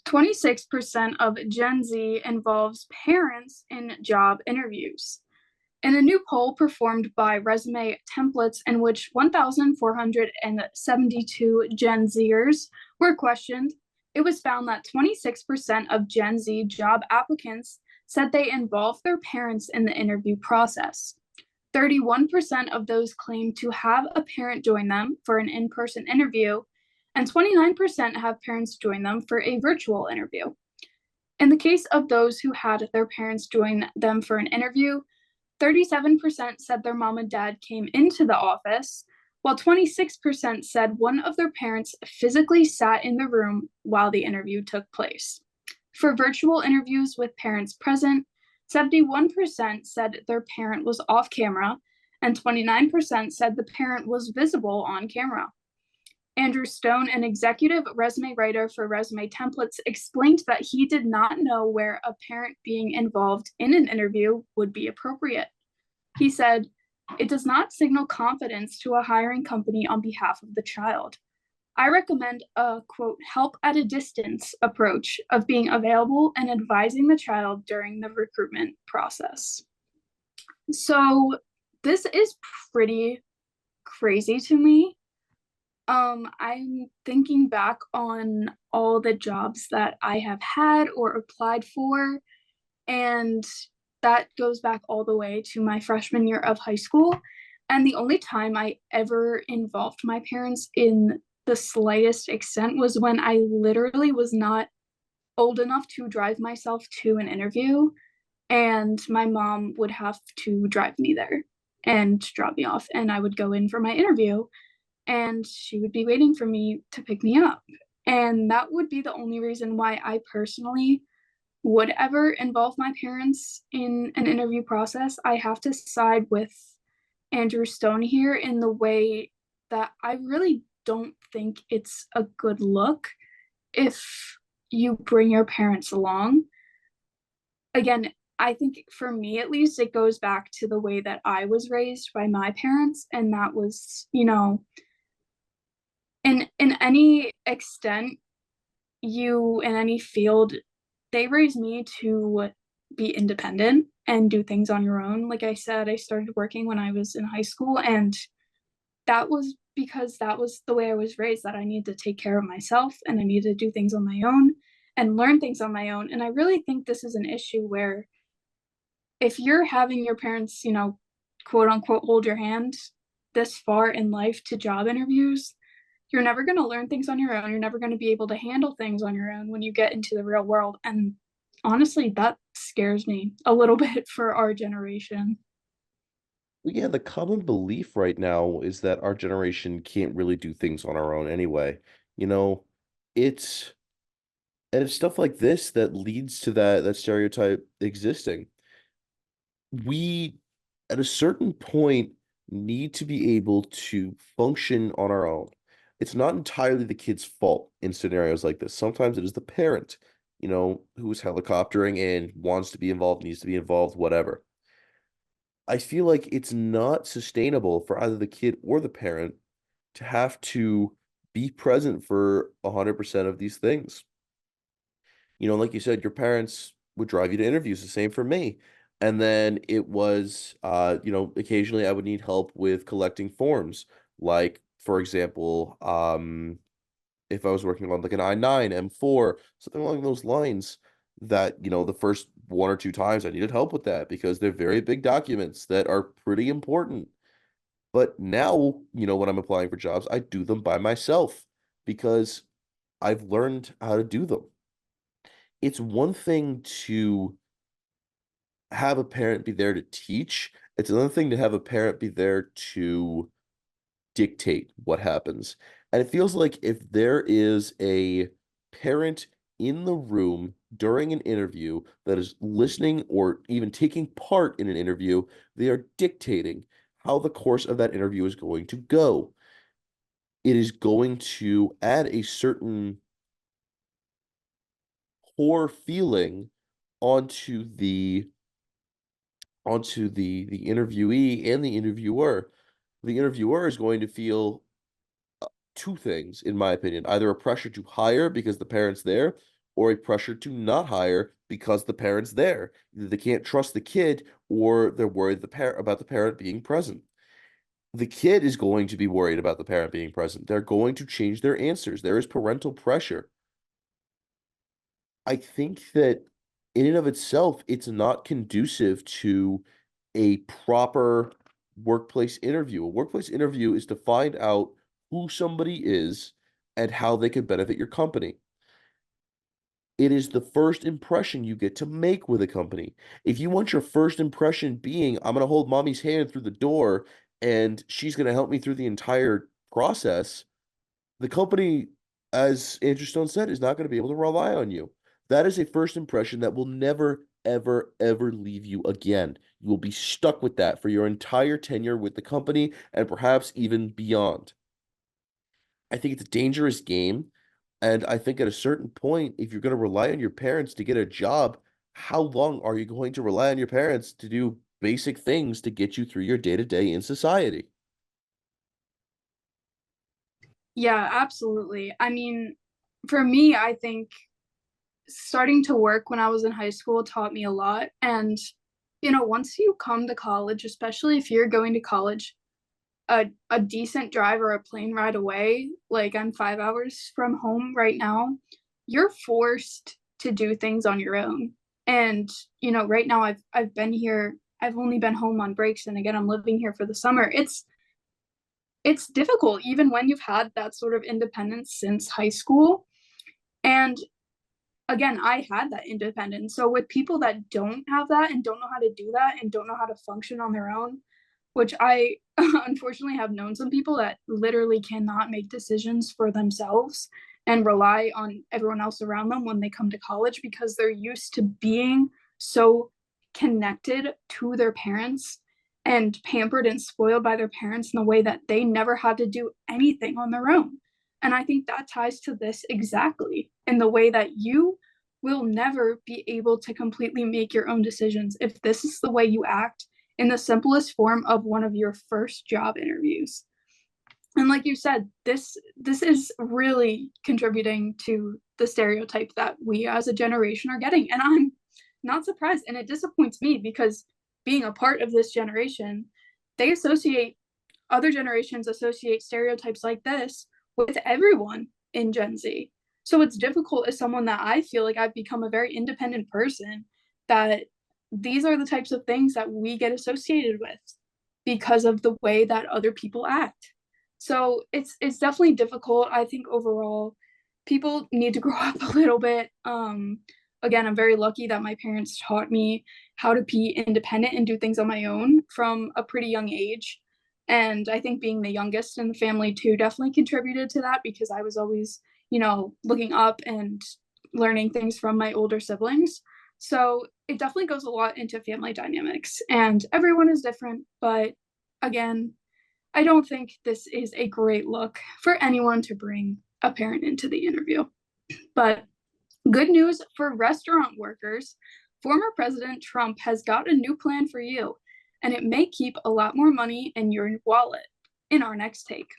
26% of Gen Z involves parents in job interviews. In a new poll performed by Resume Templates, in which 1,472 Gen Zers were questioned, it was found that 26% of Gen Z job applicants said they involved their parents in the interview process. 31% of those claimed to have a parent join them for an in person interview, and 29% have parents join them for a virtual interview. In the case of those who had their parents join them for an interview, 37% said their mom and dad came into the office, while 26% said one of their parents physically sat in the room while the interview took place. For virtual interviews with parents present, 71% said their parent was off camera, and 29% said the parent was visible on camera. Andrew Stone, an executive resume writer for Resume Templates, explained that he did not know where a parent being involved in an interview would be appropriate. He said, "It does not signal confidence to a hiring company on behalf of the child. I recommend a, quote, help at a distance approach of being available and advising the child during the recruitment process." So this is pretty crazy to me. I'm thinking back on all the jobs that I have had or applied for, and that goes back all the way to my freshman year of high school. And the only time I ever involved my parents in the slightest extent was when I literally was not old enough to drive myself to an interview, and my mom would have to drive me there and drop me off, and I would go in for my interview and she would be waiting for me to pick me up. And that would be the only reason why I personally would ever involve my parents in an interview process. I have to side with Andrew Stone here in the way that I really don't think it's a good look if you bring your parents along. Again, I think for me at least, it goes back to the way that I was raised by my parents, and that was, in any extent, you in any field, they raised me to be independent and do things on your own. Like I said, I started working when I was in high school, and that was because that was the way I was raised, that I needed to take care of myself and I needed to do things on my own and learn things on my own. And I really think this is an issue where if you're having your parents, quote unquote, hold your hand this far in life to job interviews, you're never going to learn things on your own. You're never going to be able to handle things on your own when you get into the real world. And honestly, that scares me a little bit for our generation. Well, yeah, the common belief right now is that our generation can't really do things on our own anyway. You know, it's and it's stuff like this that leads to that stereotype existing. We, at a certain point, need to be able to function on our own. It's not entirely the kid's fault in scenarios like this. Sometimes it is the parent, who's helicoptering and wants to be involved, needs to be involved, whatever. I feel like it's not sustainable for either the kid or the parent to have to be present for 100% of these things. Like you said, your parents would drive you to interviews, the same for me. And then it was, occasionally I would need help with collecting forms. Like, for example, if I was working on like an I-9, M4, something along those lines, that, the first one or two times I needed help with that because they're very big documents that are pretty important. But now, when I'm applying for jobs, I do them by myself because I've learned how to do them. It's one thing to have a parent be there to teach. It's another thing to have a parent be there to dictate what happens. And it feels like if there is a parent in the room during an interview that is listening or even taking part in an interview, they are dictating how the course of that interview is going to go. It is going to add a certain core feeling onto the interviewee and the interviewer. The interviewer is going to feel two things, in my opinion: either a pressure to hire because the parent's there, or a pressure to not hire because the parent's there. Either they can't trust the kid or they're worried about the parent being present. The kid is going to be worried about the parent being present. They're going to change their answers. There is parental pressure. I think that in and of itself, it's not conducive to a proper workplace interview. A workplace interview is to find out who somebody is and how they could benefit your company. It is the first impression you get to make with a company. If you want your first impression being, I'm going to hold mommy's hand through the door and she's going to help me through the entire process, the company, as Andrew Stone said, is not going to be able to rely on you. That is a first impression that will never, ever, ever leave you again. You will be stuck with that for your entire tenure with the company and perhaps even beyond. I think it's a dangerous game. And I think at a certain point, if you're going to rely on your parents to get a job, how long are you going to rely on your parents to do basic things to get you through your day to day in society? Yeah, absolutely. I mean, for me, I think starting to work when I was in high school taught me a lot. And, once you come to college, especially if you're going to college, a decent drive or a plane ride away, like I'm 5 hours from home right now, you're forced to do things on your own. And, right now I've been here, I've only been home on breaks, and again I'm living here for the summer. It's difficult even when you've had that sort of independence since high school. And again, I had that independence. So with people that don't have that and don't know how to do that and don't know how to function on their own, which I unfortunately have known some people that literally cannot make decisions for themselves and rely on everyone else around them when they come to college because they're used to being so connected to their parents and pampered and spoiled by their parents in a way that they never had to do anything on their own. And I think that ties to this exactly in the way that you will never be able to completely make your own decisions if this is the way you act in the simplest form of one of your first job interviews. And like you said, this is really contributing to the stereotype that we as a generation are getting. And I'm not surprised. And it disappoints me because being a part of this generation, they associate other generations associate stereotypes like this with everyone in Gen Z. So it's difficult as someone that I feel like I've become a very independent person that these are the types of things that we get associated with because of the way that other people act. So it's definitely difficult. I think overall people need to grow up a little bit. Again, I'm very lucky that my parents taught me how to be independent and do things on my own from a pretty young age. And I think being the youngest in the family too definitely contributed to that because I was always, looking up and learning things from my older siblings. So it definitely goes a lot into family dynamics, and everyone is different. But again, I don't think this is a great look for anyone to bring a parent into the interview. But good news for restaurant workers, former President Trump has got a new plan for you, and it may keep a lot more money in your wallet in our next take.